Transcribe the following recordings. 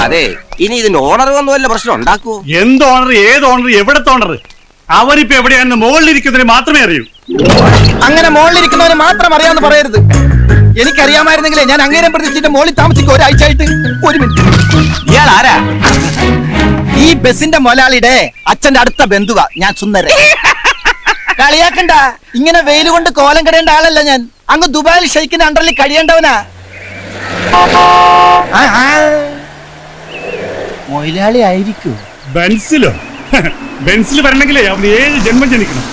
അതെ, ഇനി ഇതിന്റെ ഓണർ വന്നു വല്ല പ്രശ്നം ഉണ്ടാക്കൂ. എന്ത് ഓണർ, ഏത് ഓണർ, എവിടത്തെ ഓണർ? അവനിപ്പോ എവിടെയാണെന്ന് മുകളിലിരിക്കുന്നതിന് മാത്രമേ അറിയൂ. അങ്ങനെ മുകളിലിരിക്കുന്നവന് മാത്രം അറിയാമെന്ന് പറയരുത്. എനിക്കറിയാമായിരുന്നെങ്കിലേ ഞാൻ അങ്ങേരം പ്രതീക്ഷിച്ചിട്ട് മുകളിൽ താമസിക്കും ഒരാഴ്ചയായിട്ട്. ഒരു മിനിറ്റ്, ഇയാൾ ആരാ? ഈ ബസിന്റെ മുതലാളിയുടെ അച്ഛന്റെ അടുത്ത ബന്ധുവാ ഞാൻ, സുന്ദരൻ. കളിയാക്കണ്ട, ഇങ്ങനെ വെയിൽ കൊണ്ട് കോലം കടയേണ്ട ആളല്ല ഞാൻ. അങ്ങ് ദുബായിൽ ഷെയ്ക്കിന്റെ അണ്ടറിൽ കഴിയേണ്ടവനാ. മുതലാളി ആയിരിക്കും. ബെൻസിലോ? ബെൻസിൽ വരണമെങ്കിലേ അവന് 7 ജന്മം ജനിക്കണം.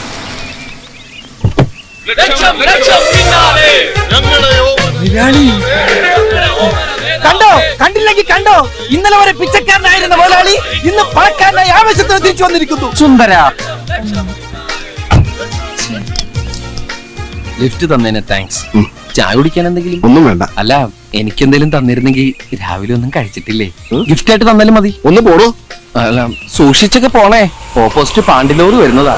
കണ്ടോ, കണ്ടില്ലെങ്കിൽ കണ്ടോ, ഇന്നലെ വരെ പിച്ചക്കാരനായിരുന്ന മുതലാളി ഇന്ന് പണക്കാരനായി ആവശ്യത്തിന് തിരിച്ചു വന്നിരിക്കുന്നു. സുന്ദര, ലിഫ്റ്റ് തന്നേനെ താങ്ക്സ്. ചായ കുടിക്കാൻ എന്തെങ്കിലും? ഒന്നും വേണ്ട. അല്ല, എനിക്കെന്തെങ്കിലും തന്നിരുന്നെങ്കിൽ രാവിലെ ഒന്നും കഴിച്ചിട്ടില്ലേ, ഗിഫ്റ്റ് ആയിട്ട് തന്നാലും മതി. ഒന്ന് പോടോ. അല്ല, സൂക്ഷിച്ചൊക്കെ പോണേ, ഓപ്പോസിറ്റ് പാണ്ടിലോറ് വരുന്നതാ.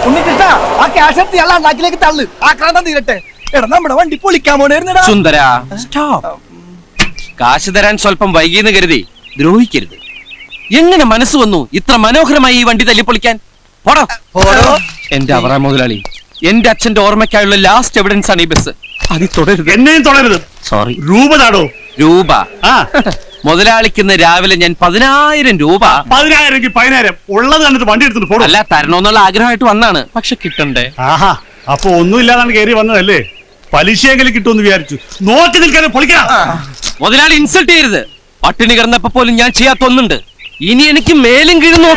ഉണ്ണികൃഷ്ണ, ആ ക്യാഷ് എടുത്ത് ഇയാളെ നാട്ടിലേക്ക് തള്ളു. ആക്രാന്തം തീരട്ടെ. എടാ, നമ്മുടെ വണ്ടി പൊളിക്കാൻ പോണേരുന്നടാ. സുന്ദര, സ്റ്റോപ്പ്. കാശ് തരാൻ സ്വല്പം വൈകിയെന്ന് കരുതി ദ്രോഹിക്കരുത്. എങ്ങനെ മനസ്സ് വന്നു ഇത്ര മനോഹരമായി ഈ വണ്ടി തല്ലിപ്പൊളിക്കാൻ? പോടോ. എന്റെ അവറ മുതലാളി, എന്റെ അച്ഛന്റെ ഓർമ്മയ്ക്കായുള്ള ലാസ്റ്റ് എവിഡൻസ് ആണ് ഈ ബസ്. അതിൽ തുടരുത്, എന്നെയും തുടരുത്. സോറി. രൂപ താടോ. രൂപ? മുതലാളിക്കുന്ന രാവിലെ ഞാൻ 10,000 രൂപ. 10,000 10,000 ഉള്ളത് കണ്ടിട്ട് വണ്ടി എടുത്തിട്ട് പോടും. അല്ല, തരണോന്നുള്ള ആഗ്രഹമായിട്ട് വന്നാണ്, പക്ഷെ കിട്ടണ്ടേ. ആഹാ, അപ്പൊ ഒന്നുമില്ലാതാണ് കയറി വന്നതല്ലേ? പലിശയെങ്കിലും കിട്ടുമെന്ന് വിചാരിച്ചു. നോക്കി നിൽക്കാതെ പൊളിക്കണം. മുതലാളി ഇൻസൾട്ട് ചെയ്യരുത്. പട്ടിണി കിടന്നപ്പോ പോലും ഞാൻ ചെയ്യാത്തൊന്നുണ്ട്. ഇനി എനിക്ക് മേലും കീഴുന്നു.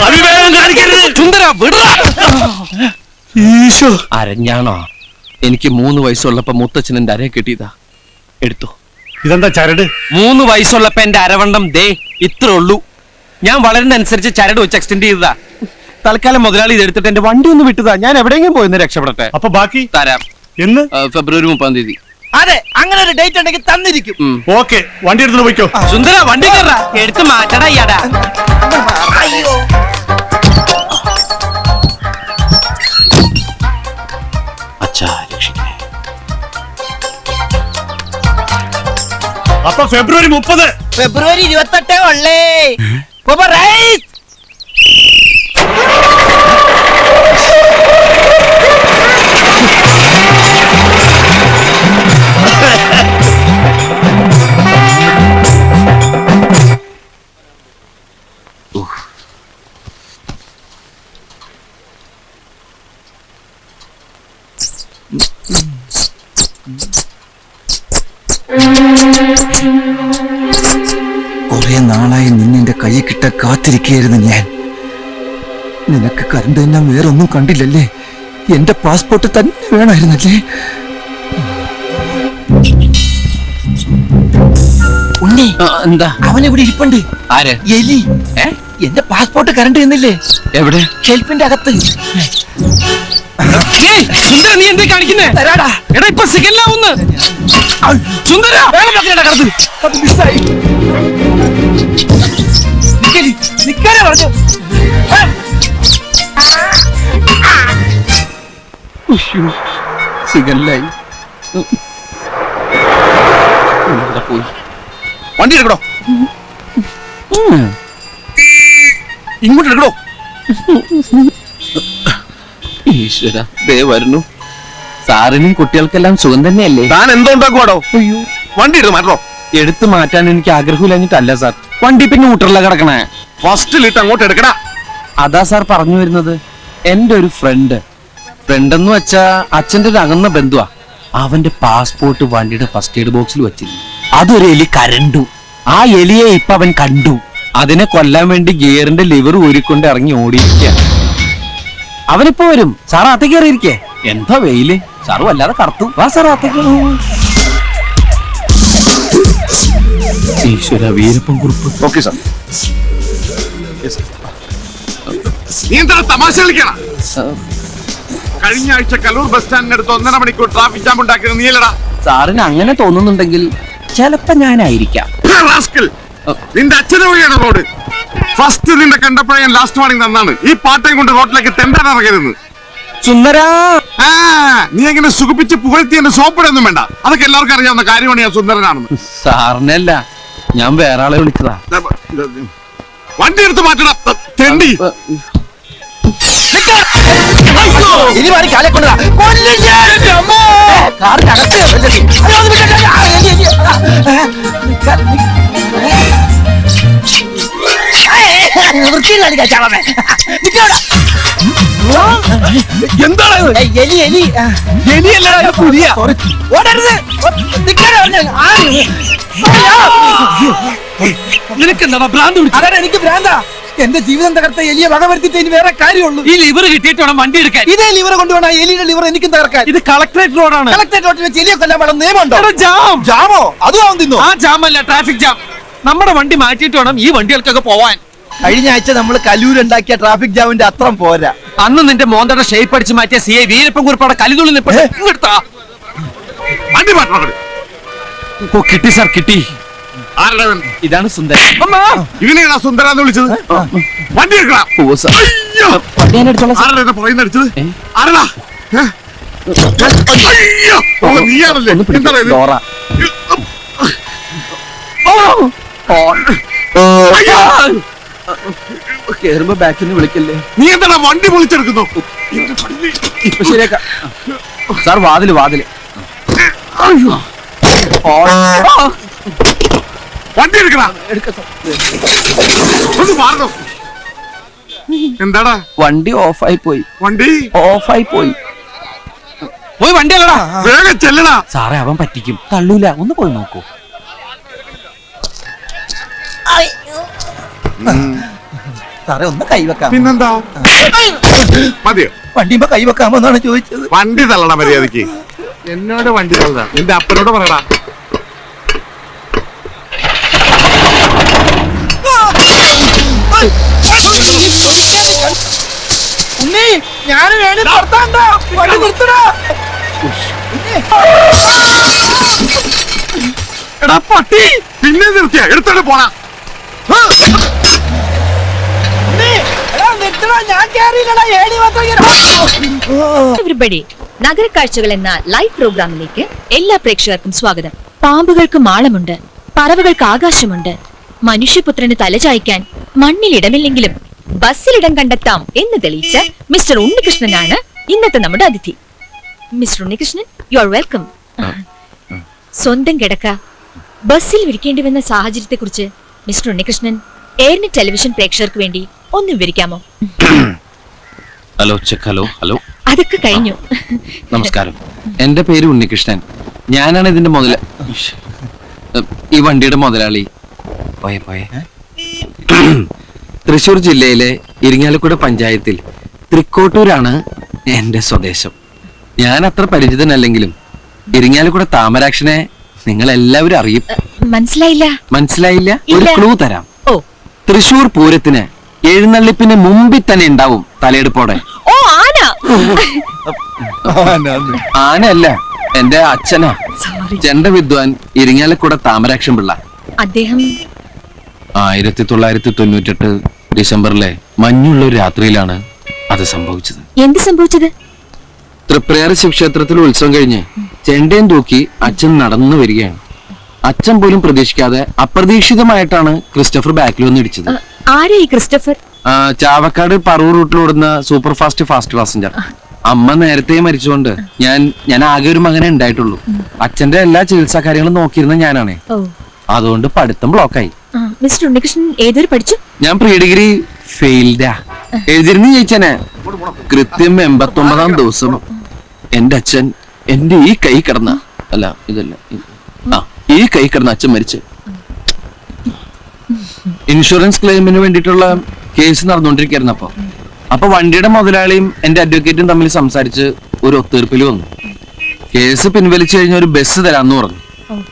അരഞ്ഞാണോ? എനിക്ക് 3 വയസ്സുള്ളപ്പോ മുത്തച്ഛൻ എന്റെ അരയെ കെട്ടിയതാ. എടുത്തു. ഇതെന്താ ചരട്? 3 വയസ്സുള്ളപ്പോ എന്റെ അരവണ്ണം ദേ ഇത്രേ ഉള്ളൂ. ഞാൻ വളരുന്നതനുസരിച്ച് ചരട് വെച്ച് എക്സ്റ്റെൻഡ് ചെയ്തതാ. തൽക്കാലം മുതലാളി ഇത് എടുത്തിട്ട് എന്റെ വണ്ടി ഒന്ന് വിട്ടതാ. ഞാൻ എവിടെയെങ്കിലും പോയിന്ന് രക്ഷപ്പെടട്ടെ. അപ്പൊ ബാക്കി തരാം. എന്ന്? ഫെബ്രുവരി 30 അതെ, അങ്ങനെ ഒരു ഡേറ്റ് ഉണ്ടെങ്കിൽ തന്നിരിക്കും. ഓക്കെ, വണ്ടി എടുത്തിട്ട് പോയിക്കോ. സുന്ദര, വണ്ടി കയറാ. എടുത്ത് മാറ്റടാ ഇയാടാ. അയ്യോ, അപ്പൊ ഫെബ്രുവരി 30. ഫെബ്രുവരി 28 ഉള്ളേ. കുറെ നാളായി നിന്നെ കൈ കിട്ട കാത്തിരിക്കുകയായിരുന്നു ഞാൻ. നിനക്ക് കരണ്ട് തന്നെ വേറൊന്നും കണ്ടില്ലല്ലേ? എന്റെ പാസ്പോർട്ട് തന്നെ വേണമായിരുന്നല്ലേ? ഉണ്ണി, എന്താ? അവനെവിടെ ഇരിപ്പുണ്ട്. ആര്? എലി. എന്റെ പാസ്പോർട്ട് കരണ്ട് എന്നില്ലേ? എവിടെ? ഷെൽഫിന്റെ അകത്ത്. സുന്ദര, നീ എന്താ കാണിക്കുന്നേ? തരാടാ. എടാ, ഇപ്പൊ സിഗല്ലാവുന്ന്. സുന്ദര, അത് മിസ്സായി. നിക്കാനെ പറഞ്ഞു. സിഗല്ലായി. പോയി. വണ്ടി എടുക്കണോ? ഇങ്ങോട്ട് എടുക്കണോ? ഈശ്വര, ദേ വരുന്നു. സാറിനും കുട്ടികൾക്കെല്ലാം സുഖം തന്നെയല്ലേ? താൻ എന്തോ ഉണ്ടാക്കുവാടോ? വണ്ടി എടുത്ത് മാറ്റണോ? എടുത്തു മാറ്റാൻ എനിക്ക് ആഗ്രഹമില്ലഞ്ഞിട്ടല്ല സാർ. വണ്ടി പിന്നെ ഊട്ടറില കിടക്കണേ. ഫസ്റ്റിലിട്ട് അങ്ങോട്ട് എടുക്കടാ. അതാ സാർ പറഞ്ഞു വരുന്നത്. എന്റെ ഒരു ഫ്രണ്ട് എന്ന് വെച്ചാ അച്ഛന്റെ ഒരു അകന്ന ബന്ധുവാ. അവന്റെ പാസ്പോർട്ട് വണ്ടിയുടെ ഫസ്റ്റ് എയ്ഡ് ബോക്സിൽ വെച്ചിരുന്നു. അതൊരു എലി കരണ്ടു. ആ എലിയെ ഇപ്പൊ അവൻ കണ്ടു. അതിനെ കൊല്ലാൻ വേണ്ടി ഗിയറിന്റെ ലിവർ ഊരിക്കൊണ്ട് ഇറങ്ങി ഓടിയിരിക്കുക. അവനിപ്പോ വരും. സാർ അകത്തേക്ക് കയറിയിരിക്കേ. എന്താ വെയില്. സാറ് വല്ലാതെ കറുത്തു. വാ സാർ അകത്തേക്ക്. ഈശ്വര, വീരപ്പൻ കുറിപ്പ്. Okay sir. നീ എന്താ തമാശ കളിക്കണം? കഴിഞ്ഞ ആഴ്ച കലൂർ ബസ് സ്റ്റാൻഡിനടുത്ത് 1.5 മണിക്കൂർ ട്രാഫിക് ജാം ഉണ്ടാക്കിയത് നീലടാ. സാറിന് അങ്ങനെ തോന്നുന്നുണ്ടെങ്കിൽ ചിലപ്പോ ഞാനായിരിക്കാം. നിന്റെ അച്ഛന് വഴിയാണ് റോഡ്. ഫസ്റ്റ് നിന്റെ കണ്ടപ്പോഴേ ഞാൻ ലാസ്റ്റ് വാണിംഗ് തന്നാണ്. ഈ പാട്ടയും കൊണ്ട് റോഡിലേക്ക് തെണ്ടാൻ ഇറങ്ങരുത്. സുന്ദരാ, നീ എങ്ങനെ സുഖിപ്പിച്ച് പുകഴ്ത്തി എന്റെ സോപ്പിടൊന്നും വേണ്ട. അതൊക്കെ എല്ലാവർക്കും അറിയാവുന്ന കാര്യമാണ് ഞാൻ സുന്ദരനാണെന്ന്. സാറിനല്ല, ഞാൻ വേറെ ആളെ വിളിച്ചതാ. വണ്ടി എടുത്ത് മാറ്റണം തെണ്ടി. ഇനി മാറി കാലെ കൊണ്ടുവാ. കൊല്ലും ഞാൻ. എൻ്റെ അമ്മേ. കാറിനകത്ത് വെച്ചേക്ക്. അയ്യോ, അത് വിട്ടേക്ക്. ആ, എലി. വൃത്തിയില്ലാതെ കച്ചാളമേ. നിക്കവിടെ. എന്താണ് ഏയ്, എലി എലി. എലിയല്ല പുലിയ. ഓടരുത്. നിക്കവിടെ പറഞ്ഞെ. ആ. നിനക്ക് എന്താ ഭ്രാന്ത് പിടിച്ചത്? അതാണ് എനിക്ക് ഭ്രാന്താ. എന്റെ ജീവിതം തകർത്ത എലിയെ വകവരുത്തിട്ട് ഇനി വേറെ കാര്യമുള്ളൂ. ഈ ലിവർ കിട്ടിയിട്ട് വേണം വണ്ടി എടുക്കാൻ. ഇതേ ലിവർ കൊണ്ടുപോകണം. എലിയുടെ ലിവർ എനിക്കും തകർക്കാൻ. ഇത് കളക്ടറേറ്റ് റോഡാണ്. കളക്ടറേറ്റ് റോട്ടിൽ വെച്ച് എലിയെ കൊല്ലാൻ പാടും നിയമമുണ്ടോ? ജാം. ജാമോ? അതും അവൻ തിന്നു. ആ ജാമല്ല, ട്രാഫിക് ജാം. നമ്മുടെ വണ്ടി മാറ്റിയിട്ട് വേണം ഈ വണ്ടികൾക്കൊക്കെ പോവാൻ. കഴിഞ്ഞ ആഴ്ച നമ്മൾ കലൂരുണ്ടാക്കിയ ട്രാഫിക് ജാമിന്റെ അത്രം പോരാ. അന്ന് നിന്റെ മോന്തയുടെ ഷേപ്പ് അടിച്ച് മാറ്റിയ സി ഐ വീരപ്പൻ കുറിപ്പാടെ കലിതുള്ളി ഇങ്ങെടുത്താ. വണ്ടി മാറ്റണം. ഓ കിട്ടി സാർ, കിട്ടി. ആരുടെ അവൻ? ഇതാണ് സുന്ദരൻ. ഇവനെയാണോ സുന്ദരാന്ന് വിളിച്ചത്? വണ്ടി എടുക്കണം. ഓ സാർ, അയ്യോ, വണ്ടി ഞാൻ എടുത്തോളാം സാർ. ആരുടെ എന്നെ പുറകിൽ നിന്ന് അടിച്ചത്? ഏ? ആരടാ? അയ്യോ, ഓ, നീയാണല്ലേ? ഒന്ന് പിടിക്ക്. എന്താണ് ഇത്? ഡോറ. അയ്യോ, കേറുമ്പോ ബാക്കിൽ നിന്ന് വിളിക്കല്ലേ. നീ എന്താണ് വണ്ടി പൊളിച്ചെടുക്കുന്നു? ഇപ്പൊ ശരിയാക്കാം സാർ. വാതില് അയ്യോ, ഓ. വണ്ടി എടുക്കണ. എടുക്കാം സാർ. ഒന്ന് മാറണം. എന്താടാ? വണ്ടി ഓഫായി പോയി. വണ്ടി പോയി വണ്ടി അല്ലടാ. വേഗം ചെല്ലടാ. സാറേ, അവൻ പറ്റിക്കും. തള്ളൂല. ഒന്ന് പോയി നോക്കൂ. സാറേ, ഒന്ന് കൈവെക്കാം. പിന്നെന്താ? മതിയോ? വണ്ടിയുമ്പോ കൈവെക്കാമോ എന്നാണ് ചോദിച്ചത്. വണ്ടി തള്ളണ മര്യാദക്ക്. എന്നോട് വണ്ടി തള്ളാ. എന്റെ അപ്പനോട് പറയടാ. ഉണ്ണി, ഞാൻ വേണി പുറത്താണ്ടോ? വണ്ടി നിർത്തടാ. എടാ പട്ടി, പിന്നെ നിർത്തിയ എടുത്തോണ്ട് പോണാ. ഉണ്ണി, എടാ നിർത്തടാ. ഞാൻ കേറിയില്ലടാ. ഏണി മാത്രം എവരിബഡി, നഗരക്കാഴ്ചകൾ എന്ന ലൈവ് പ്രോഗ്രാമിലേക്ക് എല്ലാ പ്രേക്ഷകർക്കും സ്വാഗതം. പാമ്പുകൾക്ക് മാളമുണ്ട്, പറവകൾക്ക് ആകാശമുണ്ട്, മനുഷ്യപുത്രന് തലചായ്ക്കാൻ മണ്ണിൽ ഇടമില്ലെങ്കിലും ബസ്സിൽ ഇടം കണ്ടെത്താം എന്ന് തെളിയിച്ച മിസ്റ്റർ ഉണ്ണികൃഷ്ണനാണ് ഇന്നത്തെ നമ്മുടെ അതിഥി. Mister Unnikrishnan, you are welcome. സ്വന്തം കിടക്ക ബസ്സിൽ വിരിക്കേണ്ടി വന്ന സാഹചര്യത്തെ കുറിച്ച് മിസ്റ്റർ ഉണ്ണികൃഷ്ണൻ എയർനെറ്റ് ടെലിവിഷൻ പ്രേക്ഷകർക്ക് വേണ്ടി ഒന്ന് വിവരിക്കാമോ? Hello check. ഹലോ. അതൊക്കെ കഴിഞ്ഞു. നമസ്കാരം. എന്റെ പേര് ഉണ്ണികൃഷ്ണൻ. ഞാനാണ് ഇതിന്റെ ഈ വണ്ടിയുടെ മുതലാളി. പോയെ തൃശൂർ ജില്ലയിലെ ഇരിങ്ങാലക്കുട പഞ്ചായത്തിൽ തൃക്കോട്ടൂരാണ് എന്റെ സ്വദേശം. ഞാൻ അത്ര പരിചിതനല്ലെങ്കിലും ഇരിങ്ങാലക്കുട താമരാക്ഷനെ നിങ്ങൾ എല്ലാവരും അറിയും. മനസ്സിലായില്ല? ഒരു ഇല്ല. ക്ലൂ തരാം. ഓ തൃശൂർ പൂരത്തിന് എഴുന്നള്ളിപ്പിന് മുമ്പിൽ തന്നെ ഉണ്ടാവും തലയെടുപ്പോടെ. ഓ ആന. ആനയല്ല, എന്റെ അച്ഛനാ. സോറി. ചെണ്ട വിദ്വാൻ ഇരിങ്ങാലക്കുട താമരാക്ഷൻ പിള്ള. അദ്ദേഹം 1998 ഡിസംബറിലെ മഞ്ഞുള്ള ഒരു രാത്രിയിലാണ് അത് സംഭവിച്ചത്. എന്ത് സംഭവിച്ചത്? തൃപ്രയാർ ശിവക്ഷേത്രത്തിൽ ഉത്സവം കഴിഞ്ഞ് ചെണ്ടയും തൂക്കി അച്ഛൻ നടന്നു വരികയാണ്. അച്ഛൻ പോലും പ്രതീക്ഷിക്കാതെ അപ്രതീക്ഷിതമായിട്ടാണ് ക്രിസ്റ്റഫർ ബാക്കിൽ വന്ന് ഇടിച്ചത്. ആരാ ഈ ക്രിസ്റ്റഫർ? ചാവക്കാട് പറവൂർ റൂട്ടിലോടുന്ന സൂപ്പർ ഫാസ്റ്റ് പാസഞ്ചർ. അമ്മ നേരത്തെ മരിച്ചുകൊണ്ട് ഞാൻ ആകെ ഒരു മകനെ ഉണ്ടായിട്ടുള്ളൂ. അച്ഛന്റെ എല്ലാ ചികിത്സാ കാര്യങ്ങളും നോക്കിയിരുന്ന ഞാനാണേ. ഓ, അതുകൊണ്ട് പഠിത്തം ബ്ലോക്കായി. മിസ്റ്റർ ഉണ്ണികൃഷ്ണൻ ഏതൊരു പഠിച്ചു? ഞാൻ പ്രീ ഡിഗ്രി ഫെയിൽഡാ. എഴുതിരുന്ന് ജയിച്ചനെ. കൃത്യം 89-ാം ദിവസം എന്റെ അച്ഛൻ എന്റെ ഈ കൈ കിടന്ന ഈ കൈ കിടന്ന അച്ഛൻ മരിച്ചു. ഇൻഷുറൻസ് ക്ലെയിമിന് വേണ്ടിയിട്ടുള്ള കേസ് നടന്നുകൊണ്ടിരിക്കുകയായിരുന്നു. അപ്പൊ വണ്ടിയുടെ മുതലാളിയും എന്റെ അഡ്വക്കേറ്റും തമ്മിൽ സംസാരിച്ച് ഒരു ഒത്തീർപ്പിൽ വന്നു. കേസ് പിൻവലിച്ചു കഴിഞ്ഞ ഒരു ബസ് തരാന്ന് പറഞ്ഞു.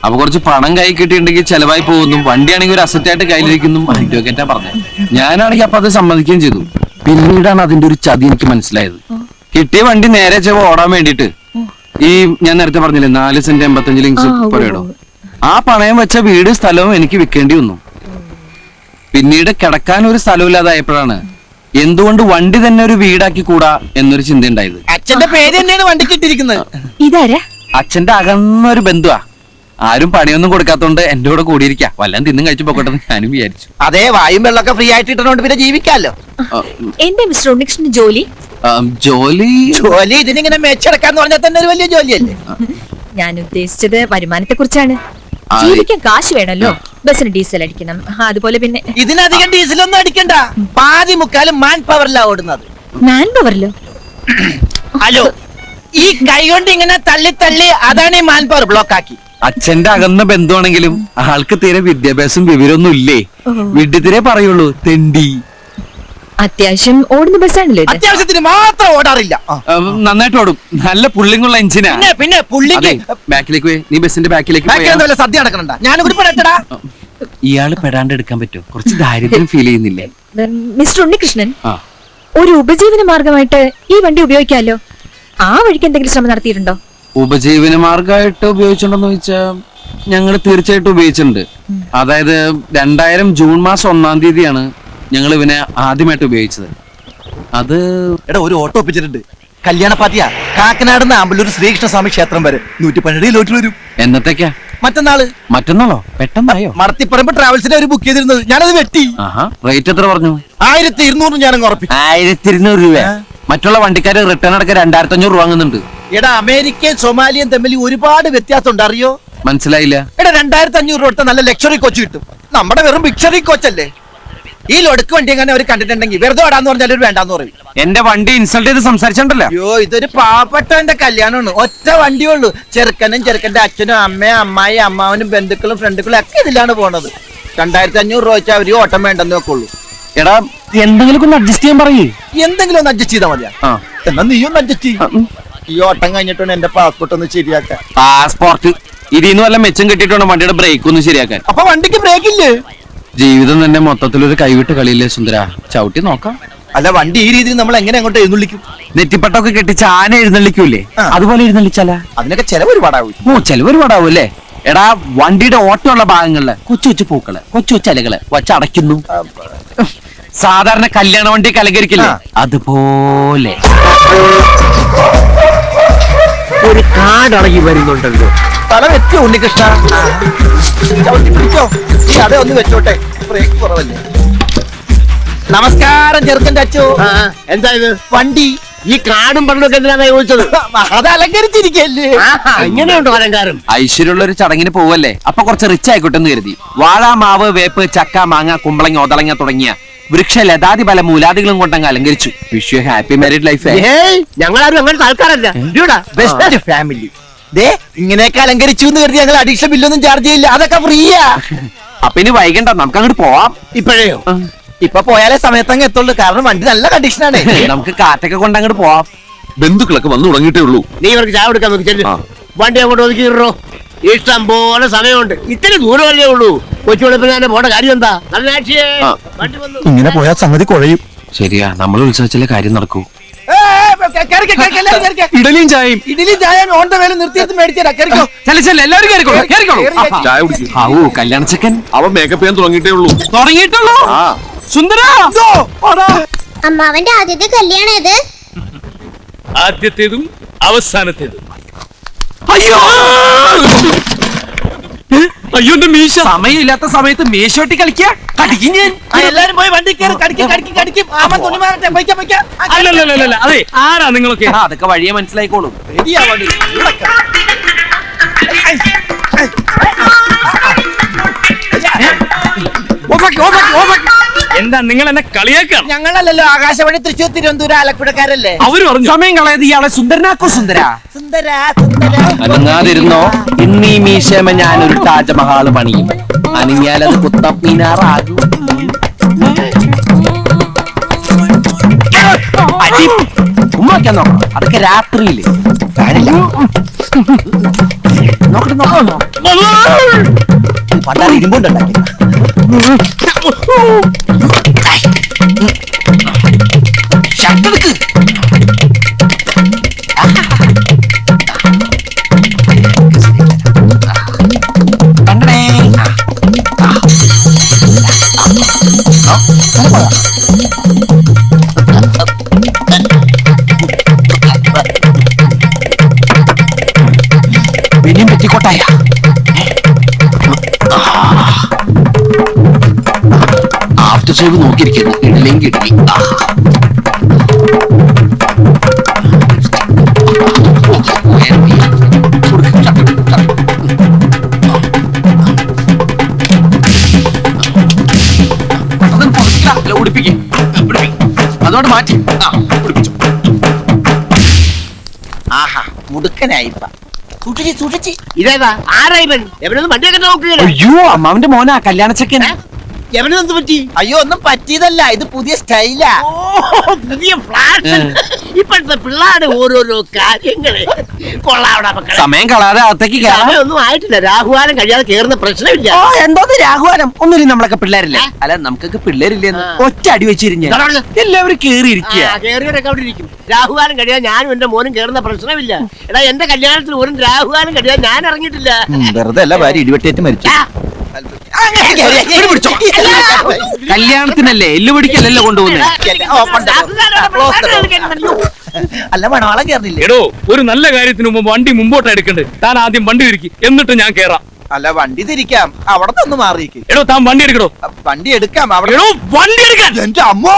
അപ്പൊ കുറച്ച് പണം കൈ കിട്ടിയിട്ടുണ്ടെങ്കിൽ ചെലവായി പോകുന്നു, വണ്ടിയാണെങ്കിൽ ഒരു അസറ്റായിട്ട് കയ്യിലിരിക്കുന്നു അഡ്വക്കേറ്റാ പറഞ്ഞത്. ഞാനാണെങ്കിൽ അപ്പൊ അത് സമ്മതിക്കുകയും ചെയ്തു. പിന്നീടാണ് അതിന്റെ ഒരു ചതി എനിക്ക് മനസ്സിലായത്. കിട്ടിയ വണ്ടി നേരെ ഓടാൻ വേണ്ടിട്ട് ഈ ഞാൻ നേരത്തെ പറഞ്ഞില്ലേ 4 സെന്റ് 85 ലിങ്സ് പുരയിടോ, ആ പണയം വെച്ച വീട് സ്ഥലവും എനിക്ക് വിൽക്കേണ്ടി വന്നു. പിന്നീട് കിടക്കാൻ ഒരു സ്ഥലമില്ലാതായപ്പോഴാണ് എന്തുകൊണ്ട് വണ്ടി തന്നെ ഒരു വീടാക്കി കൂടാ എന്നൊരു ചിന്ത ഉണ്ടായത്. അച്ഛന്റെ പേര് തന്നെയാണ് വണ്ടിക്ക് ഇട്ടിരിക്കുന്നത്. ഇതാരാ? അച്ഛന്റെ അകന്നൊരു ബന്ധുവാ. ആരും പണിയൊന്നും കൊടുക്കാത്തോണ്ട് എന്റെ കൂടെ കൂടിയിരിക്കാം വല്ലതും തിന്നും കഴിച്ചു പോക്കട്ടെ എന്ന് ഞാനും വിചാരിച്ചു. അതെ, വായും വെള്ളമൊക്കെ ഫ്രീ ആയിട്ട് ഇട്ടുകൊണ്ട് പിന്നെ ജീവിക്കാമല്ലോ. എന്റെ മിസ്റ്റർ ഉണ്ണികൃഷ്ണന് ജോലി? ജോലി ജോലി ഇതിനിങ്ങനെ മെച്ചെടുക്കാന്ന് പറഞ്ഞാൽ തന്നെ ഒരു വലിയ ജോലിയല്ലേ. ഞാൻ ഉദ്ദേശിച്ചത് വരുമാനത്തെ കുറിച്ചാണ്. ആ, ജീവിക്കാൻ കാശ് വേണമല്ലോ. ബസ്സിന് ഡീസൽ അടിക്കണം, അതുപോലെ പിന്നെ ഇതിനധികം ഡീസലൊന്നും അടിക്കണ്ട. പാതി മുക്കാലും മാൻ പവറിലാ ഓടുന്നത്. മാൻ പവറിലോ? ഹലോ, ഈ കൈ കൊണ്ട് ഇങ്ങനെ തള്ളി തള്ളി അതാണ് ഈ മാൻ പവർ ബ്ലോക്ക് ആക്കി. അച്ഛന്റെ അകന്ന ബന്ധുവാണെങ്കിലും ആൾക്ക് തീരെ വിദ്യാഭ്യാസം വിവരമൊന്നും ഇല്ലേ. വിഡ്ഢിത്തിരെ പറയുള്ളൂ, തെണ്ടി. അത്യാവശ്യം ഓടുന്ന ബസ്സാണല്ലോ ഇത്. അത്യാവശ്യത്തിന് മാത്രം ഓടാറില്ല. നന്നായിട്ട് ഓടും. നല്ല പുള്ളിങ്ങുള്ള എഞ്ചിനാ. പിന്നെ പുള്ളിക്ക് ബാക്കിലേക്ക് പോയി. നീ ബസ്സിന്റെ ബാക്കിലേക്ക് ബാക്കി പോയാ. എന്തോ സദ്യ നടക്കണണ്ട. ഞാൻ ഇവിടെ പെടട്ടടാ. ഇയാള് പെടാണ്ട് എടുക്കാൻ പറ്റുമോ? കുറച്ച് ദാരിദ്ര്യം ഫീൽ ചെയ്യുന്നില്ലേ? മിസ്റ്റർ ഉണ്ണികൃഷ്ണൻ, ആ, ഒരു ഉപജീവന മാർഗമായിട്ട് ഈ വണ്ടി ഉപയോഗിക്കാമല്ലോ. ആ വഴിക്ക് എന്തെങ്കിലും ശ്രമം നടത്തിയിട്ടുണ്ടോ? ഉപജീവന മാർഗമായിട്ട് ഉപയോഗിച്ചിട്ടുണ്ടോന്ന് ചോദിച്ചാൽ ഞങ്ങൾ തീർച്ചയായിട്ടും ഉപയോഗിച്ചിട്ടുണ്ട്. അതായത് 2000 ജൂൺ മാസം 1-ാം തീയതിയാണ് ഞങ്ങൾ ഇവനെ ആദ്യമായിട്ട് ഉപയോഗിച്ചത്. അത് എടാ, ഒരു ഓട്ടോ ഒപ്പിച്ചിട്ടുണ്ട്. കല്യാണ പാർട്ടിയാ. കാക്കനാട് ആമ്പല്ലൂർ ശ്രീകൃഷ്ണ സ്വാമി ക്ഷേത്രം വരെ 112 കിലോമീറ്റർ വരും. എന്നത്തേക്കാ? മറ്റന്നാള്. മറ്റന്നാളോ? പെട്ടെന്നായോ? മടത്തിപ്പറമ്പ് ട്രാവൽസിനെ ഒരു ബുക്ക് ചെയ്തിരുന്നത്, ഞാനത് വെട്ടി. ആഹാ, റേറ്റ് എത്ര പറഞ്ഞു? 1200 ഞാനങ്ങ് ഉറപ്പിച്ചു. 1200 രൂപ. മറ്റുള്ള വണ്ടിക്കാര് റിട്ടേൺ അടക്കം 2500 രൂപ വാങ്ങുന്നുണ്ട്. എടാ, അമേരിക്കയും സൊമാലിയും തമ്മിൽ ഒരുപാട് വ്യത്യാസമുണ്ട്, അറിയോ? മനസ്സിലായില്ല. എടാ, 2500 രൂപ കൊടുത്ത നല്ല ലക്ഷറി കോച്ച് കിട്ടും. നമ്മുടെ വെറും ബിക്ഷറി കോച്ചല്ലേ. ഈ ലൊടുക്ക് വണ്ടി എങ്ങനെ അവർ കണ്ടിട്ടുണ്ടെങ്കിൽ വെറുതെ ഓടാന്ന് പറഞ്ഞാൽ ഒരു വേണ്ടാന്ന് പറയും. എന്റെ വണ്ടി ഇൻസൾട്ട് ചെയ്ത് സംസാരിച്ചിട്ടുണ്ടല്ലോ. അയ്യോ, ഇതൊരു പാവപ്പെട്ടവന്റെ കല്യാണമാണ്. ഒറ്റ വണ്ടിയേ ഉള്ളൂ. ചെറുക്കനും ചെറുക്കന്റെ അച്ഛനും അമ്മയും അമ്മായി അമ്മാവനും ബന്ധുക്കളും ഫ്രണ്ടുക്കളും ഒക്കെ ഇതിലാണ് പോണത്. 2500 രൂപ വെച്ചാൽ അവര് ഓട്ടം വേണ്ടെന്ന് വെക്കുള്ളൂ. എടാ, എന്തെങ്കിലും ഒന്ന് അഡ്ജസ്റ്റ് ചെയ്യാൻ പറയേ. എന്തെങ്കിലും ഒന്ന് അഡ്ജസ്റ്റ് ചെയ്താൽ മതിയാ. എന്നാ നീ ഒന്ന് അഡ്ജസ്റ്റ് ചെയ്യും. ഈ ഓട്ടം കഴിഞ്ഞിട്ടാണ് എന്റെ പാസ്പോർട്ട് ഒന്ന് ശരിയാക്കാൻ. പാസ്പോർട്ട് ഇതിന്ന് വല്ല മെച്ചം കിട്ടിയിട്ടുണ്ട് വണ്ടിയുടെ ബ്രേക്ക് ഒന്ന് ശരിയാക്കാൻ. അപ്പൊ വണ്ടിക്ക് ബ്രേക്ക് ഇല്ലേ? ജീവിതം തന്നെ മൊത്തത്തിലൊരു കൈവിട്ട് കളിയില്ലേ സുന്ദര. ചവിട്ടി നോക്കാം. അല്ല, വണ്ടി ഈ രീതിയിൽ നമ്മൾ എങ്ങനെ അങ്ങോട്ട് എഴുന്നള്ളിക്കും? നെറ്റിപ്പട്ടൊക്കെ കെട്ടിച്ച് ആന എഴുന്നള്ളിക്കൂലേ, അതുപോലെ എഴുന്നള്ളിച്ചാലാ. അതിനൊക്കെ ചെലവ് ഒരുപാടാവും. ചെലവ് ഒരുപാടാവും അല്ലേ. എടാ, വണ്ടിയുടെ ഓട്ടമുള്ള ഭാഗങ്ങളില് കൊച്ചു കൊച്ചു പൂക്കള്, കൊച്ചു കൊച്ചു ഇലകള് വച്ചടയ്ക്കുന്നു. സാധാരണ കല്യാണ വണ്ടിയൊക്കെ അലങ്കരിക്കില്ലേ, അതുപോലെ ഒരു കാടടങ്ങി വരുന്നുണ്ടല്ലോ. തല വെച്ചോ ഉണ്ണികൃഷ്ണ. ചവിട്ടി പിടിച്ചോ. ഈ അട ഒന്ന് വെച്ചോട്ടെ, ബ്രേക്ക് കുറവല്ലേ. നമസ്കാരം ചെറുക്കന്റെ അച്ചോ. എന്താ ഇത്? വണ്ടി ഈ കാടും പറഞ്ഞൊക്കെ എന്തിനാ ചോദിച്ചത്? അത് അലങ്കരിച്ചിരിക്കല്ലേ. ഇങ്ങനെയുണ്ടോ അലങ്കാരം? ഐശ്വര്യമുള്ള ഒരു ചടങ്ങിന് പോവല്ലേ, അപ്പൊ കുറച്ച് റിച്ച് ആയിക്കോട്ടെ എന്ന് കരുതി. വാഴ, മാവ്, വേപ്പ്, ചക്ക, മാങ്ങ, കുമ്പളങ്ങ, ഒതളങ്ങ തുടങ്ങിയ വൃക്ഷ ലതാതി പല മൂലാദികളും കൊണ്ടങ്ങ് അലങ്കരിച്ചു. Wish you happy married life. ഞങ്ങളാരും അങ്ങനത്തെ ആൾക്കാരല്ല. Best family. ദേ, ഇങ്ങനെയൊക്കെ അലങ്കരിച്ചു എന്ന് കരുതി ഞങ്ങൾ അഡീഷണൽ ബില്ലൊന്നും ചാർജ് ചെയ്യില്ല. അതൊക്കെ ഫ്രീയാ. അപ്പൊ ഇനി വൈകണ്ട, നമുക്ക് അങ്ങോട്ട് പോവാം. ഇപ്പോഴേയോ? ഇപ്പൊ പോയാലേ സമയത്തങ്ങ് എത്തുള്ളൂ. കാരണം വണ്ടി നല്ല കണ്ടീഷനാണ്. നമുക്ക് കാറ്റൊക്കെ കൊണ്ട് അങ്ങോട്ട് പോവാം. ബന്ധുക്കളൊക്കെ വന്നു തുടങ്ങിയിട്ടേ ഉള്ളൂ. നീ ഇവർക്ക് ചായ കൊടുക്കാൻ നോക്കി ചെല്ലു. വണ്ടി അങ്ങോട്ട് ഒതുക്കിയിട്ടോ. ഇഷ്ടം പോലെ സമയമുണ്ട്. ഇത്തിരി ദൂരമല്ലേ ഉള്ളൂ. കൊച്ചു വെളുപ്പിനെ പോണ്ട കാര്യം എന്താ? നല്ല ആക്ഷിയേ. വണ്ടി വന്നു. ഇങ്ങനെ പോയാൽ സംഗതി കുഴയും. ശരിയാ, നമ്മൾ ഉത്സവിച്ചാലേ കാര്യം നടക്കൂ. ഇഡലിയും ചായയും. ഇഡലിയും ചായയും ഓൺ ദ വേല നിർത്തിയെടുത്ത് മേടിച്ചാ. കേറിക്കോ. എല്ലാവരും ചായ കുടിക്കും. ഹാവൂ, കല്യാണ ചെക്കൻ അവൻ മേക്കപ്പ് ചെയ്യാൻ തുടങ്ങിയിട്ടേ ഉള്ളൂ. തുടങ്ങിയിട്ടുള്ളൂ. സുന്ദര, അമ്മാവന്റെ ആദ്യത്തെ കല്യാണം ഇത്. ആദ്യത്തേതും അവസാനത്തേതും. അയ്യോ അയ്യോ, എന്റെ മീശ. സമയമില്ലാത്ത സമയത്ത് മേശോട്ടി കളിക്കാ. കടിക്കും ഞാൻ. എല്ലാരും പോയി വണ്ടി കയറി കടിക്കും. ആമ തുണി മാറട്ടെ. അല്ലല്ല, അതെ, ആരാ നിങ്ങളൊക്കെ? അതൊക്കെ വഴിയെ മനസ്സിലായിക്കോളും. എന്താ നിങ്ങൾ എന്നെ കളിയാക്കാം? ഞങ്ങളല്ലല്ലോ ആകാശവാണി തൃശ്ശൂർ തിരുവനന്തപുരം ആലപ്പുഴക്കാരല്ലേ. അവര് പറഞ്ഞു സമയം കളയത് ഇയാളെ സുന്ദരനാക്കോ. സുന്ദര സുന്ദര അനങ്ങാതിരുന്നോ. ഇന്നീ മീശമ ഞാനൊരു താജ്മഹാള് പണിയും. അനങ്ങിയാലത് കുത്തബ് മീനാറാകും. ഉമ്മക്കാൻ നോക്കണം. അതൊക്കെ രാത്രിയില് പണ്ടാറ് ഇരുമ്പുണ്ടാക്കി. പിന്നെയും പെറ്റിക്കോട്ടായ ആഫ്റ്റർ ഷേവ് നോക്കിയിരിക്കുന്നു. ഇടലെങ്കിൽ ഇടലി. ഉടുപ്പിക്കും അതോട് മാറ്റി ഉടുപ്പിച്ചു. ആഹാ മുടുക്കനായിപ്പ. സൂക്ഷിച്ച് ഇതേതാ ആരാ ഇവൻ? എവനൊന്നും വണ്ടിയൊക്കെ നോക്കുകയാണ്. അയ്യോ അമ്മാവന്റെ മോനാ കല്യാണ ചെക്കൻ. എവനെന്ത് പറ്റി? അയ്യോ ഒന്നും പറ്റിയതല്ല, ഇത് പുതിയ സ്റ്റൈലാ. ഓ പുതിയ ഫ്ലാഷ്. ഇപ്പോഴത്തെ പിള്ളേരുടെ ഓരോരോ കാര്യങ്ങള് കൊള്ളാവടാ മക്കളെ. സമയം കളാതെ അകത്തേക്ക് കയറാം. സമയമൊന്നും ആയിട്ടില്ല. രാഹുകാലം കഴിയാതെ കേറുന്ന പ്രശ്നമില്ല. ഓ എന്തോന്ന് രാഘവാനം ഒന്നുമില്ല. നമ്മളൊക്കെ പിള്ളേരില്ലേ? അല്ല നമുക്കൊക്കെ പിള്ളേരില്ലെന്ന് ഒറ്റ അടി വെച്ചിരിഞ്ഞ എല്ലാവരും കേറിയിരിക്കുക. കേറിയവരൊക്കെ അവിടെ ഇരിക്കും. രാഹുകാലം കഴിയാൻ ഞാനും എന്റെ മോനും കേറുന്ന പ്രശ്നമില്ല. എടാ എന്റെ കല്യാണത്തിന് ഒരു രാഹുകാലം കഴിയാൻ ഞാൻ ഇറങ്ങിയിട്ടില്ല. വെറുതെ അല്ല, ഭാര്യ ഇടിവെട്ടേറ്റ് മരിച്ചു. കല്യാണത്തിനല്ലേ എല്ലുപടിക്കല്ലല്ലോ കൊണ്ടുപോകുന്നത്. അല്ല മണവാളം കേറില്ലേ? എടോ ഒരു നല്ല കാര്യത്തിന് മുമ്പ് വണ്ടി മുമ്പോട്ട് എടുക്കണ്ടേ? താൻ ആദ്യം വണ്ടി തിരിക്കി, എന്നിട്ട് ഞാൻ കേറാം. അല്ല വണ്ടി തിരിക്കാം, അവിടെ നിന്ന് മാറിയേക്ക്. എടോ താൻ വണ്ടി എടുക്കടോ. വണ്ടി എടുക്കാം അവിടെ. എടോ വണ്ടി എടുക്കാൻ. എന്റെ അമ്മോ.